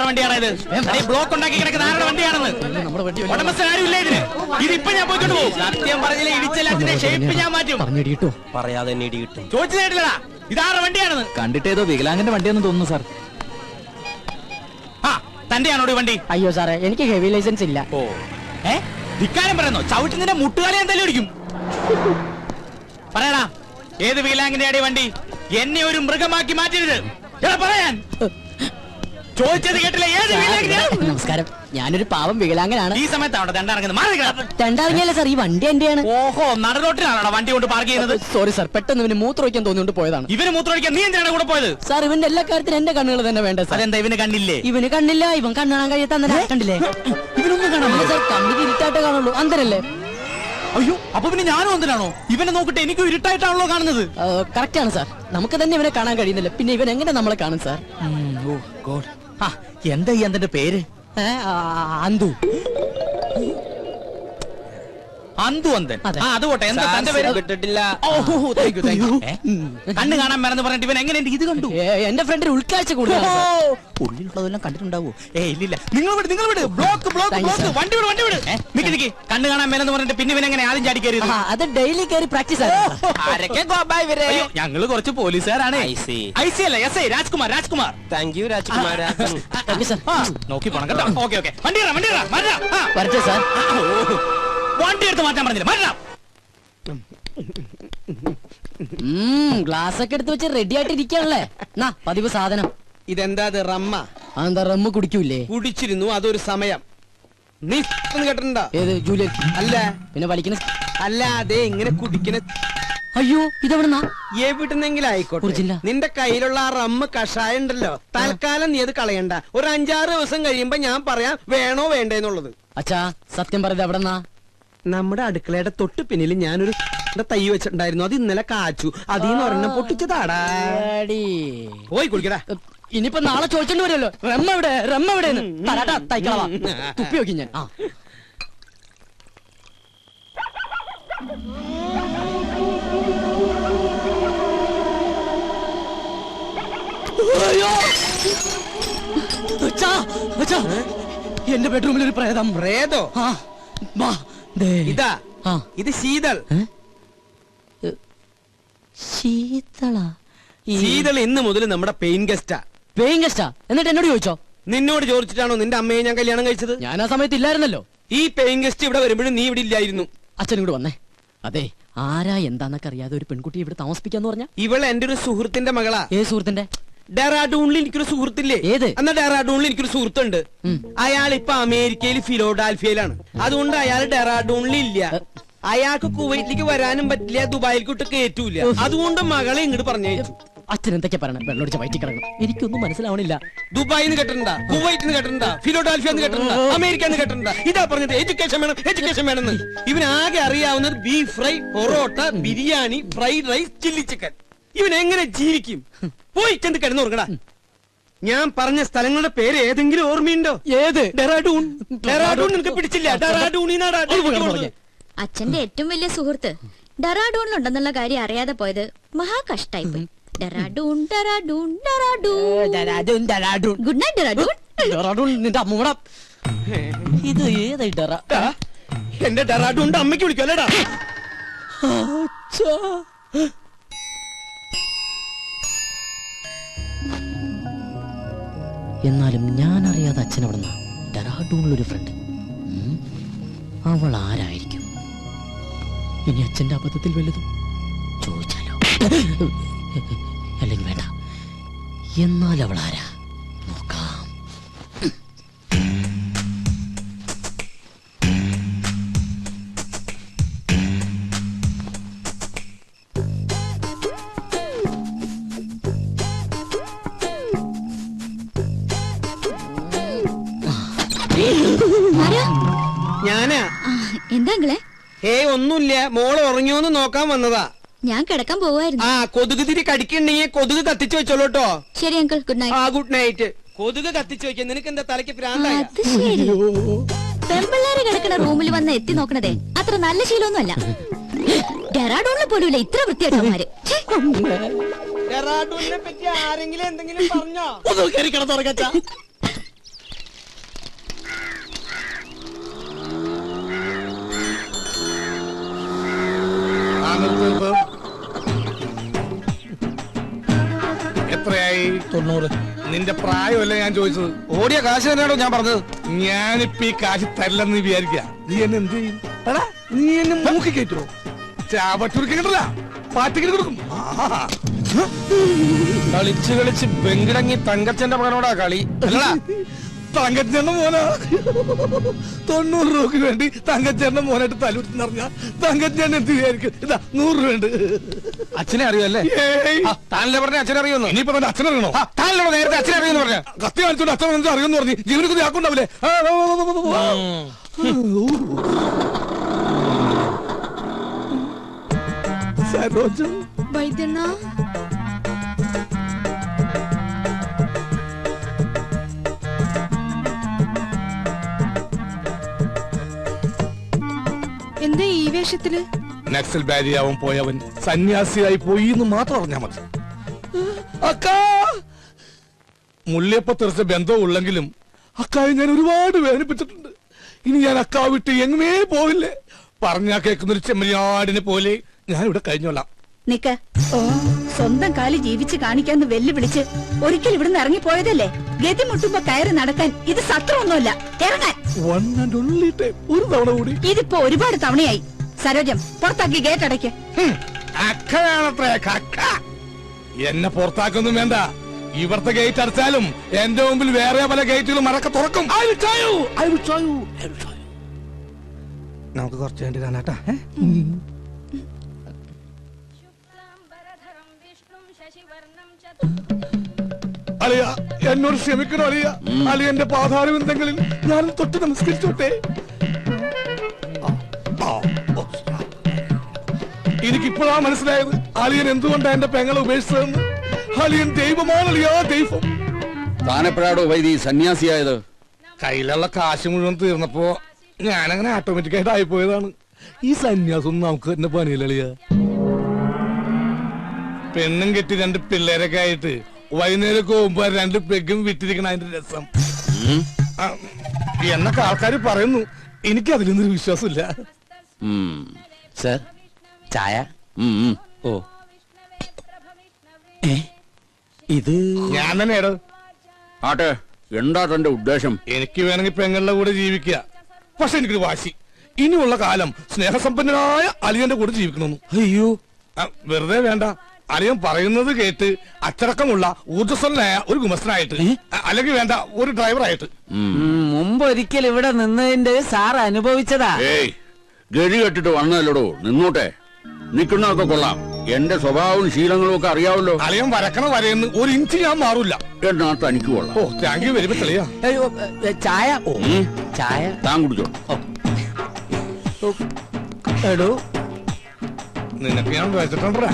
വണ്ടിയാണ് ഇത്? ബ്ലോക്ക് ഉണ്ടാക്കി കിടക്കുന്ന ആരുടെ വണ്ടിയാണെന്ന് ഉടമസ്ഥൻ ആരും ഇല്ല ഇതിന്. ഇതിപ്പോ ഞാൻ പോയിക്കൊണ്ട് പോകും. സത്യം പറഞ്ഞില്ല, ഇടിച്ചെല്ലാത്തിന്റെ ഷേപ്പ് ഞാൻ മാറ്റും. പറയാതെ തന്നെ ഇടി കിട്ടും. ചോദിച്ചതായിട്ടില്ലടാ, ഇതാരുടെ വണ്ടിയാണെന്ന്. കണ്ടിട്ട് ഏതോ വികലാംഗന്റെ വണ്ടിയാണെന്ന് തോന്നുന്നു സാർ. ആ, തന്റെയാണോ വണ്ടി? അയ്യോ സാറേ, എനിക്ക് ഹെവി ലൈസൻസ് ഇല്ല. ഓ, ധിക്കാരം പറയുന്നോ? ചവിട്ടുന്നതിന്റെ മുട്ടുകാലി എന്തായാലും ഇടിക്കും. പറയടാ, ഏത് വികലാംഗന്റെ വണ്ടി? എന്നെ ഒരു മൃഗമാക്കി മാറ്റരുത്. പറയാൻ ചോദിച്ചത് കേട്ടില്ല. ഏത് വികലാംഗനെയാണ്? നമസ്കാരം, ഞാനൊരു പാവം വികലാംഗനാണ്. ഈ സമയത്താണ് രണ്ടിറങ്ങുന്നത്. രണ്ടിറങ്ങിയല്ലേ സാർ, ഈ വണ്ടി എന്റെയാണ്. ഓഹോ, നടുറോട്ടിലാണോ വണ്ടി കൊണ്ട് പാർക്ക് ചെയ്യുന്നത്? സോറി സാർ, പെട്ടെന്ന് ഇവന് മൂത്രമൊഴിക്കാൻ തോന്നിയോണ്ട് പോയതാണ്. ഇവന് മൂത്രമൊഴിക്കാൻ നീ എന്തിനാണ് കൂടെ പോയത്? സാർ, ഇവന്റെ എല്ലാ കാര്യത്തിനും എന്റെ കണ്ണുകൾ തന്നെ വേണ്ട സാർ. അതെന്താ ഇവന് കണ്ണില്ലേ? ഇവന് കണ്ണില്ല, ഇവൻ കണ്ണാൻ കഴിയാത്ത കണ്ടില്ലേ? ഇവനൊന്നും കാണാൻ സാർ, കണ്ണിന് ഇരുട്ടായിട്ട് കാണുള്ളൂ. അന്തരല്ലേ? അയ്യോ, അപ്പൊ പിന്നെ ഞാനും എന്തിനാണോ? ഇവനെ നോക്കിട്ട് എനിക്കും ഇരുട്ടായിട്ടാണല്ലോ കാണുന്നത്. കറക്റ്റ് ആണ് സാർ, നമുക്ക് തന്നെ ഇവനെ കാണാൻ കഴിയുന്നില്ല, പിന്നെ ഇവൻ എങ്ങനെ നമ്മളെ കാണും സാർ? എന്താ ഈ അന്തന്റെ പേര്? അന്തു. അന്തു അന്തൻ. അത് പോട്ടെ, എന്താ തന്റെ പേര്? കിട്ടിട്ടില്ല. കണ്ണ് കാണാൻ മറന്ന് പറഞ്ഞിട്ട് ഇവൻ എങ്ങനെ ഇത് കണ്ടു? എന്റെ ഫ്രണ്ടിന് ഉൾക്കാഴ്ച കൂടുതലാണ്. ഉള്ളിലുള്ളതെല്ലാം കണ്ടിട്ടുണ്ടാവോ? നിങ്ങൾ വിട്, നിങ്ങൾ വിട്. Block block block. വണ്ടി വിട്, വണ്ടി വിട്. നിക്ക് നിക്ക്. കണ്ണ് കാണാൻ മേലെന്ന് പറഞ്ഞിട്ട് പിന്നെ ഇവൻ എങ്ങനെ ആദ്യം ചാടി കയറി? അത് ഡെയിലി കയറി പ്രാക്ടീസ് ആണ്. ഞങ്ങള് കുറച്ച് പോലീസുകാരാണ്. ഐസി അല്ല, S I Rajkumar. Rajkumar. Thank you Rajkumar. നോക്കി പോണം കേട്ടോ. Okay okay. വണ്ടി വരട്ടെ സാർ. വണ്ടി എടുത്ത് മാറ്റാൻ പറഞ്ഞില്ല. മാറ്റാം. ഗ്ലാസ് ഒക്കെ എടുത്ത് വെച്ച് റെഡി ആയിട്ട് ഇരിക്കാണല്ലേ? പതിവ് സാധനം. ഇതെന്താ റമ്മ? അതെന്താ റമ്മ് കുടിക്കൂലേ? കുടിച്ചിരുന്നു, അതൊരു സമയം. നീ കേട്ടിട്ടുണ്ടോ? ഏത് ജൂലിയൻ? അല്ല. പിന്നെ വലിക്കുന്ന? അല്ല, അതെ ഇങ്ങനെ കുടിക്കുന്ന. അയ്യോ, ഇതെവിടുന്നാ? എവിടുന്നെങ്കിലും ആയിക്കോട്ടെ. നിന്റെ കയ്യിലുള്ള ആ റമ്മ് കഷായം ഉണ്ടല്ലോ, തൽക്കാലം നീ അത് കളയണ്ട. ഒരു 5-6 ദിവസം കഴിയുമ്പോ ഞാൻ പറയാം വേണോ വേണ്ടേന്നുള്ളത്. അച്ഛാ, സത്യം പറയുന്നത് എവിടെന്നാ? നമ്മുടെ അടുക്കളയുടെ തൊട്ട് പിന്നിൽ ഞാനൊരു തൈ വെച്ചിട്ടുണ്ടായിരുന്നു. അത് ഇന്നലെ കാച്ചു. അതീന്ന് ഒരെണ്ണം പൊട്ടിച്ചതാടാ. പോയി കുടിക്കടാ. ഇനിയിപ്പോ നാളെ ചോദിച്ചോണ്ട് വരുമല്ലോ, റമ്മ എവിടെ, റമ്മ എവിടെ? തൈക്കളവാ തുപ്പി നോക്കി ഞാൻ. എന്റെ ബെഡ്റൂമിൽ ഒരു പ്രേതം. പ്രേതോ? ഇതാ, ഇത് ശീതൾ. ശീതൾ ഇന്ന് മുതൽ നമ്മുടെ പെയിൻ ഗസ്റ്റാ. പെയിൻ ഗസ്റ്റാ? എന്നിട്ട് എന്നോട് ചോദിച്ചോ? നിന്നോട് ചോദിച്ചിട്ടാണോ നിന്റെ അമ്മയെ ഞാൻ കല്യാണം കഴിച്ചത്? ഞാൻ ആ സമയത്ത് ഇല്ലായിരുന്നല്ലോ. ഈ പെയിൻ ഗസ്റ്റ് ഇവിടെ വരുമ്പോഴും നീ ഇവിടെ ഇല്ലായിരുന്നു. അച്ഛൻ ഇങ്ങോട്ട് വന്നേ. അതെ, ആരാ എന്താന്നൊക്കെ അറിയാതെ ഒരു പെൺകുട്ടി ഇവിടെ താമസിപ്പിക്കാന്ന് പറഞ്ഞ? ഇവൾ എന്റെ ഒരു സുഹൃത്തിന്റെ മകളാ. ഏത് സുഹൃത്തിന്റെ? ഡെറാഡൂണിൽ എനിക്കൊരു സുഹൃത്തില്ലേ? ഏത്? എന്നാ ഡെറാഡൂണിൽ എനിക്കൊരു സുഹൃത്തുണ്ട്. അയാൾ ഇപ്പൊ അമേരിക്കയിൽ ഫിലോഡാൽഫിയയിലാണ്. അതുകൊണ്ട് അയാൾ ഡെറാഡൂണിൽ ഇല്ല. അയാൾക്ക് കുവൈറ്റിലേക്ക് വരാനും പറ്റില്ല, ദുബായിൽക്കോട്ട് കയറ്റൂല. അതുകൊണ്ട് മകളെ ഇങ്ങോട്ട് പറഞ്ഞയച്ചു. അച്ഛൻ എന്തൊക്കെ പറയണം? വെള്ളമൊടിച്ച വയറ്റി കിടക്കണം. എനിക്കൊന്നും മനസ്സിലാവണില്ല. ദുബായിന്ന് കേട്ടിട്ടുണ്ടാ, കുവൈറ്റിന്ന് കേട്ടിട്ടുണ്ടാ, ഫിലോഡാൽഫിയെന്ന് കേട്ടിട്ടുണ്ടാ, അമേരിക്കന്ന് കേട്ടിട്ടുണ്ടാ? ഇതാ പറഞ്ഞത് എഡ്യൂക്കേഷൻ വേണം, എഡ്യൂക്കേഷൻ വേണമെന്ന്. ഇവനാകെ അറിയാവുന്നത് beef fry, porotta, biryani, fried rice, chilli chicken. ഇവൻ എങ്ങനെ ജീവിക്കും? പോയി ചെന്ന് കിടന്നുറങ്ങടാ. ഞാൻ പറഞ്ഞ സ്ഥലങ്ങളുടെ പേര് ഏതെങ്കിലും ഓർമ്മയുണ്ടോ? ഏത്? ഡെറാഡൂൺ. ഡെറാഡൂൺ നിനക്ക് പിടിച്ചില്ല? ഡെറാഡൂണിനാടാ. അച്ഛന്റെ ഏറ്റവും വലിയ സുഹൃത്ത് ഡെറാഡൂണിലുണ്ടെന്നുള്ള കാര്യം അറിയാതെ പോയത് മഹാ കഷ്ടായിപ്പോയി. ഡെറാഡൂൺ ഡെറാഡൂൺ ഡെറാഡൂൺ. Good night Dehradun. ഡെറാഡൂൺ നിന്റെ അമ്മൂട. ഇത് ഏതായി ഡെറാ? എന്റെ ഡെറാഡൂണിന്റെ അമ്മയ്ക്ക് വിളിക്കല്ലേടാ. എന്നാലും ഞാൻ അറിയാതെ അച്ഛൻ അവിടുന്ന് ഡെറാഡൂണിലൊരു ഫ്രണ്ട്. അവൾ ആരായിരിക്കും? ഇനി അച്ഛന്റെ അബദ്ധത്തിൽ വല്ലതും ചോദിച്ചാലോ? അല്ലെങ്കിൽ വേണ്ട. എന്നാൽ അവൾ ആരാ നോക്കാം. ഞാനാ. എന്താ ഒന്നുമില്ല, മോള് ഉറങ്ങിയോന്ന് നോക്കാൻ വന്നതാ. ഞാൻ കിടക്കാൻ പോവായിരുന്നു. കൊതുക് തിരി കടിക്കണ്ടെങ്കിൽ കൊതുക് കത്തിച്ചു വെച്ചോളൂട്ടോ. ശരി uncle, good night. Good night. കൊതുക് കത്തിച്ചു വെക്കാൻ നിനക്ക് എന്താ തലയ്ക്ക് പ്രാന്തായ? പെമ്പിള്ളേര് കിടക്കുന്ന റൂമിൽ വന്ന് എത്തി നോക്കണതേ അത്ര നല്ല ശീലമൊന്നുമല്ല. ഡെറാഡൂണിൽ പോലുമില്ല ഇത്ര വൃത്തിയായിട്ടവന്മാര്. ഡെറാഡൂണിനെ പറ്റി ആരെങ്കിലും എന്തെങ്കിലും പറഞ്ഞോ? 800. നിന്റെ പ്രായമല്ല ഞാൻ ചോദിച്ചത്. ഓടിയ കാശ് തന്നെയാണോ ഞാൻ പറഞ്ഞത്? ഞാനിപ്പ ഈ കാശ് തരില്ലെന്ന് വിചാരിക്കുക. നീ എന്നെ എന്ത് ചെയ്യും? എടാ, നീ എന്നെ മൂക്കി കയറ്റുമോ? ചാവട്ടൂർക്ക് കിട്ടില്ല, പാറ്റിക്കിട്ട് കൊടുക്കും. കളിച്ച് കളിച്ച് വെങ്കിടങ്ങി തങ്കച്ചന്റെ മകനോടാ കളി അല്ലടാ. തങ്കച്ചേട്ടന്റെ മോനാ. 90 രൂപക്ക് വേണ്ടി തങ്കച്ചേട്ടന്റെ മോനായിട്ട് തലൂർന്ന് പറഞ്ഞ തങ്കച്ചേട്ടൻ എന്ത് വിചാരിക്കും? ഇതാ 100 രൂപ ഉണ്ട്. അച്ഛനെ അറിയുമല്ലേ? താനല്ലേ പറഞ്ഞ അച്ഛനെ അറിയുന്നു? ഇനിയിപ്പോ തന്റെ അച്ഛനറിയണോ? താനല്ലോ നേരത്തെ അച്ഛനെ അറിയുന്നു പറഞ്ഞ. കത്തി കാണിച്ചോണ്ട് അച്ഛൻ എന്താ അറിയുമെന്ന് പറഞ്ഞ് ജീവനക്ക് ആക്കുണ്ടാവില്ലേ? സരോജം വൈദ്യണ്ണ എന്താ ഈ വേഷത്തില്? നക്സൽ ബാരിയാവും പോയവൻ സന്യാസിയായി പോയി എന്ന് മാത്രം അറിഞ്ഞാ മതി. അക്കാ മുള്ളിയപ്പ തെറിച്ച ബന്ധവും ഉള്ളെങ്കിലും അക്കായെ ഞാൻ ഒരുപാട് വേദനിപ്പിച്ചിട്ടുണ്ട്. ഇനി ഞാൻ അക്കാ വിട്ട് എങ്ങുമേ പോവില്ലേ. പറഞ്ഞാ കേൾക്കുന്നൊരു ചെമ്മരിയാടിനെ പോലെ ഞാൻ ഇവിടെ കഴിഞ്ഞോളാം. നിക്ക സ്വന്തം കാലി ജീവിച്ച് കാണിക്കാന്ന് വെല്ലുവിളിച്ച് ഒരിക്കൽ ഇവിടുന്ന് ഇറങ്ങിപ്പോയതല്ലേ. ഗതി മുട്ടുമ്പോ കയറി നടക്കാൻ ഇത് സത്രമൊന്നുമല്ല. ഇറങ്ങാൻ ഒരു തവണ കൂടി. ഇതിപ്പോ ഒരുപാട് തവണയായി. സരോജം പുറത്താക്കി ഗേറ്റ് അടയ്ക്ക്. അക്കയാണത്രേ കക്ക. എന്നെ പുറത്താക്കൊന്നും വേണ്ട. ഇവിടുത്തെ ഗേറ്റ് അടച്ചാലും എന്റെ മുമ്പിൽ വേറെ പല ഗേറ്റുകളും മറക്ക തുറക്കും. നമുക്ക് കുറച്ച് വേണ്ടി കാണാട്ടാ. അളിയ എന്നോട് ക്ഷമിക്കണോ അളിയ? അളിയന്റെ പാതാരവിന്ദങ്ങളിൽ ഞാൻ തൊട്ട് നമസ്കരിച്ചോട്ടെ. എനിക്കിപ്പോഴാ മനസ്സിലായത് അളിയൻ എന്തുകൊണ്ടാ എന്റെ പെങ്ങളെ ഉപേക്ഷിച്ചതെന്ന്. അളിയൻ ദൈവമാണ് അളിയാ, ദൈവം. താനെപ്പോഴാടോ വൈദി സന്യാസിയായത്? കയ്യിലുള്ള കാശ് മുഴുവൻ തീർന്നപ്പോ ഞാനങ്ങനെ ഓട്ടോമാറ്റിക്കായിട്ട് ആയിപ്പോയതാണ്. ഈ സന്യാസം നമുക്ക് തന്നെ പണിയില്ല. പെണ്ണും കെട്ടി 2 പിള്ളേരൊക്കെ ആയിട്ട് വൈകുന്നേരം പോകുമ്പോ 2 പെഗും വിട്ടിരിക്കണ അതിന്റെ രസം എന്നൊക്കെ ആൾക്കാർ പറയുന്നു. എനിക്ക് അതിലൊന്നൊരു വിശ്വാസമില്ല. സർ ചായ. ഓ ഇത് ഞാൻ തന്നെയാടോ. ആട്ടെ, എന്താ തന്റെ ഉദ്ദേശം? എനിക്ക് വേണമെങ്കിൽ പെങ്ങളുടെ കൂടെ ജീവിക്കുക. പക്ഷെ എനിക്കൊരു വാശി, ഇനിയുള്ള കാലം സ്നേഹസമ്പന്നനായ അലിയന്റെ കൂടെ ജീവിക്കണമെന്ന്. അയ്യോ, വെറുതെ വേണ്ട. അലിയൻ പറയുന്നത് കേട്ട് അച്ചടക്കമുള്ള ഊർജ്ജസ്വലനായ ഒരു ഗുമസ്തനായിട്ട്, അല്ലെങ്കിൽ വേണ്ട ഒരു ഡ്രൈവറായിട്ട്. മുമ്പ് ഒരിക്കൽ ഇവിടെ നിന്നതിന്റെ സാർ അനുഭവിച്ചതാ. ഏയ്, ഗതി കെട്ടിട്ട് വന്നല്ലോ, നിന്നോട്ടെ. നിക്കുന്നതൊക്കെ കൊള്ളാം. എന്റെ സ്വഭാവവും ശീലങ്ങളും ഒക്കെ അറിയാവല്ലോ. അലിയൻ വരക്കണ വരയെന്ന് 1 ഇഞ്ച് ഞാൻ മാറൂല. എന്നാ തനിക്ക് കൊള്ളാം. ഓ, താങ്ക് യു വെരി മച്ച് അളിയാ. ചായ. ചായ താൻ കുടിച്ചോ. എടോ, നിനക്ക് ഞാൻ വെച്ചിട്ടുണ്ടാ.